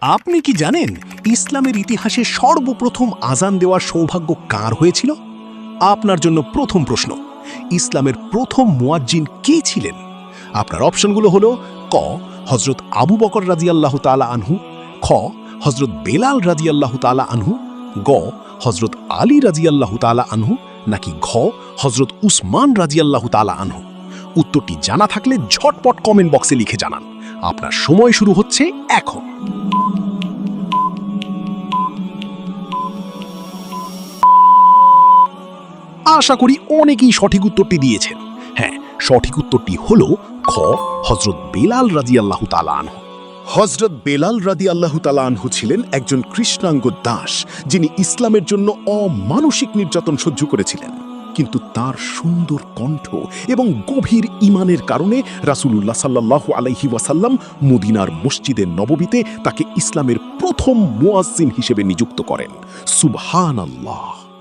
আপনি কি জানেন ইসলামের ইতিহাসে সর্বপ্রথম আজান দেওয়ার সৌভাগ্য কার হয়েছিল? আপনার জন্য প্রথম প্রশ্ন, ইসলামের প্রথম মুয়াজ্জিন কে ছিলেন? আপনার অপশনগুলো হলো ক হজরত আবু বকর রাদিয়াল্লাহু তাআলা আনহু, খ হজরত বেলাল রাদিয়াল্লাহু তাআলা আনহু, গ হজরত আলী রাদিয়াল্লাহু তাআলা আনহু, নাকি ঘ হজরত উসমান রাদিয়াল্লাহু তাআলা আনহু। উত্তরটি জানা থাকলে ঝটপট কমেন্ট বক্সে লিখে জানান। আপনার সময় শুরু হচ্ছে এখন। আশা করি অনেকেই সঠিক উত্তরটি দিয়েছেন। হ্যাঁ, সঠিক উত্তরটি হল খ হজরত বেলাল রাদিয়াল্লাহু তাআলা আনহু। হজরত বেলাল রাদিয়াল্লাহু তাআলা আনহু ছিলেন একজন কৃষ্ণাঙ্গ দাস, যিনি ইসলামের জন্য অমানসিক নির্যাতন সহ্য করেছিলেন। কিন্তু তার সুন্দর কণ্ঠ এবং গভীর ঈমানের কারণে রাসূলুল্লাহ সাল্লাল্লাহু আলাইহি ওয়াসাল্লাম মদিনার মসজিদে নববীতে তাকে ইসলামের প্রথম মুয়াজ্জিন হিসেবে নিযুক্ত করেন। সুবহানাল্লাহ।